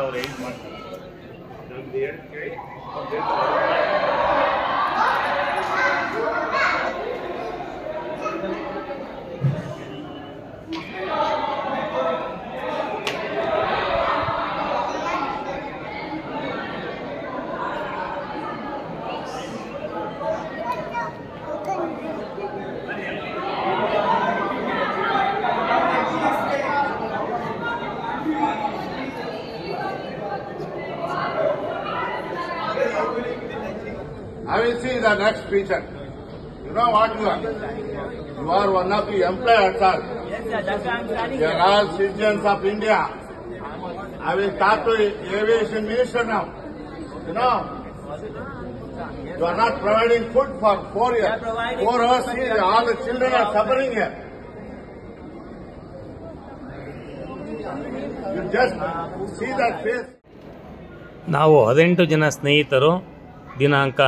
ಅವ್ರು ಏಜ್ ಮಾಡ್ತಾರೆ ನಮ್ದು ಹೇಳಿ ಕೇಳಿ I will see the next speaker. You know what you are? You are one of the employers, sir. You are all citizens of India. I will talk to the aviation minister now. You know, you are not providing food for 4 years. 4 hours, all the children are suffering here. You just see that face. ನಾವು 18 ಜನ ಸ್ನೇಹಿತರು ದಿನಾಂಕ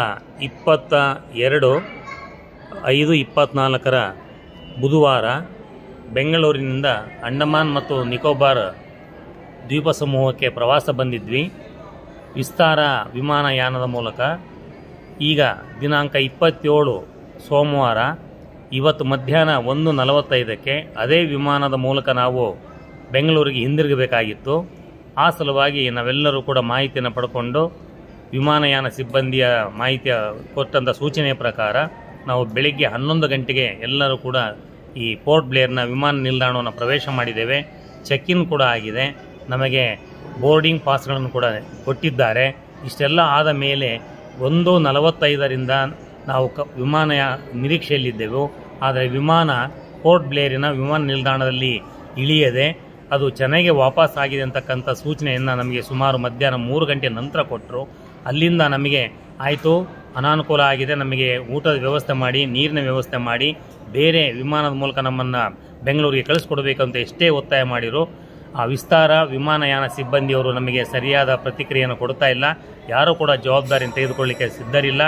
22/5/24 ಬುಧವಾರ ಬೆಂಗಳೂರಿನಿಂದ ಅಂಡಮಾನ್ ಮತ್ತು ನಿಕೋಬಾರ್ ದ್ವೀಪ ಸಮೂಹಕ್ಕೆ ಪ್ರವಾಸ ಬಂದಿದ್ವಿ ವಿಸ್ತಾರ ವಿಮಾನಯಾನದ ಮೂಲಕ. ಈಗ ದಿನಾಂಕ 27 ಸೋಮವಾರ ಇವತ್ತು ಮಧ್ಯಾಹ್ನ 1:45ಕ್ಕೆ ಅದೇ ವಿಮಾನದ ಮೂಲಕ ನಾವು ಬೆಂಗಳೂರಿಗೆ ಹಿಂದಿರುಗಬೇಕಾಗಿತ್ತು. ಆ ಸಲುವಾಗಿ ನಾವೆಲ್ಲರೂ ಕೂಡ ಮಾಹಿತಿಯನ್ನು ಪಡ್ಕೊಂಡು ವಿಮಾನಯಾನ ಸಿಬ್ಬಂದಿಯ ಮಾಹಿತಿಯ ಕೊಟ್ಟಂಥ ಸೂಚನೆಯ ಪ್ರಕಾರ ನಾವು ಬೆಳಿಗ್ಗೆ 11 ಗಂಟೆಗೆ ಎಲ್ಲರೂ ಕೂಡ ಈ ಪೋರ್ಟ್ ಬ್ಲೇರ್ನ ವಿಮಾನ ನಿಲ್ದಾಣವನ್ನು ಪ್ರವೇಶ ಮಾಡಿದ್ದೇವೆ. ಚೆಕ್ ಇನ್ ಕೂಡ ಆಗಿದೆ. ನಮಗೆ ಬೋರ್ಡಿಂಗ್ ಪಾಸ್ಗಳನ್ನು ಕೂಡ ಕೊಟ್ಟಿದ್ದಾರೆ. ಇಷ್ಟೆಲ್ಲ ಆದ ಮೇಲೆ 1:45ರಿಂದ ನಾವು ವಿಮಾನ ನಿರೀಕ್ಷೆಯಲ್ಲಿದ್ದೆವು. ಆದರೆ ವಿಮಾನ ಪೋರ್ಟ್ ಬ್ಲೇರಿನ ವಿಮಾನ ನಿಲ್ದಾಣದಲ್ಲಿ ಇಳಿಯದೆ ಅದು ಚೆನ್ನೈಗೆ ವಾಪಸ್ ಆಗಿದೆ ಅಂತಕ್ಕಂಥ ಸೂಚನೆಯನ್ನು ನಮಗೆ ಸುಮಾರು ಮಧ್ಯಾಹ್ನ 3 ಗಂಟೆ ನಂತರ ಕೊಟ್ಟರು. ಅಲ್ಲಿಂದ ನಮಗೆ ಆಯಿತು, ಅನಾನುಕೂಲ ಆಗಿದೆ, ನಮಗೆ ಊಟದ ವ್ಯವಸ್ಥೆ ಮಾಡಿ, ನೀರಿನ ವ್ಯವಸ್ಥೆ ಮಾಡಿ, ಬೇರೆ ವಿಮಾನದ ಮೂಲಕ ನಮ್ಮನ್ನು ಬೆಂಗಳೂರಿಗೆ ಕಳಿಸ್ಕೊಡ್ಬೇಕಂತ ಎಷ್ಟೇ ಒತ್ತಾಯ ಮಾಡಿರು. ಆ ವಿಸ್ತಾರ ವಿಮಾನಯಾನ ಸಿಬ್ಬಂದಿಯವರು ನಮಗೆ ಸರಿಯಾದ ಪ್ರತಿಕ್ರಿಯೆಯನ್ನು ಕೊಡ್ತಾ ಇಲ್ಲ. ಯಾರೂ ಕೂಡ ಜವಾಬ್ದಾರಿಯನ್ನು ತೆಗೆದುಕೊಳ್ಳಲಿಕ್ಕೆ ಸಿದ್ಧರಿಲ್ಲ.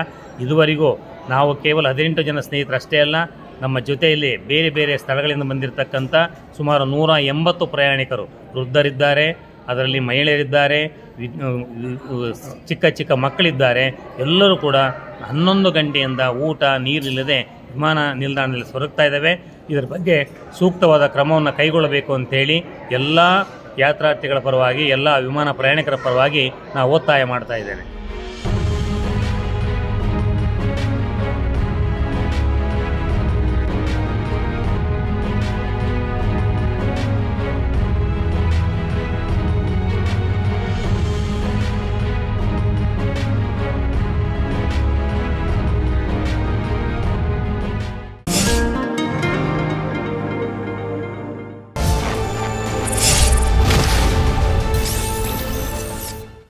ಇದುವರೆಗೂ ನಾವು ಕೇವಲ 18 ಜನ ಸ್ನೇಹಿತರಷ್ಟೇ ಅಲ್ಲ, ನಮ್ಮ ಜೊತೆಯಲ್ಲಿ ಬೇರೆ ಬೇರೆ ಸ್ಥಳಗಳಿಂದ ಬಂದಿರತಕ್ಕಂಥ ಸುಮಾರು 180 ಪ್ರಯಾಣಿಕರು, ವೃದ್ಧರಿದ್ದಾರೆ, ಅದರಲ್ಲಿ ಮಹಿಳೆಯರಿದ್ದಾರೆ, ಚಿಕ್ಕ ಚಿಕ್ಕ ಮಕ್ಕಳಿದ್ದಾರೆ. ಎಲ್ಲರೂ ಕೂಡ 11 ಗಂಟೆಯಿಂದ ಊಟ ನೀರಿಲ್ಲದೆ ವಿಮಾನ ನಿಲ್ದಾಣದಲ್ಲಿ ಸೊರಗ್ತಾ ಇದ್ದಾವೆ. ಇದರ ಬಗ್ಗೆ ಸೂಕ್ತವಾದ ಕ್ರಮವನ್ನು ಕೈಗೊಳ್ಳಬೇಕು ಅಂತೇಳಿ ಎಲ್ಲ ಯಾತ್ರಾರ್ಥಿಗಳ ಪರವಾಗಿ, ಎಲ್ಲ ವಿಮಾನ ಪ್ರಯಾಣಿಕರ ಪರವಾಗಿ ನಾವು ಒತ್ತಾಯ ಮಾಡ್ತಾ ಇದ್ದೇನೆ.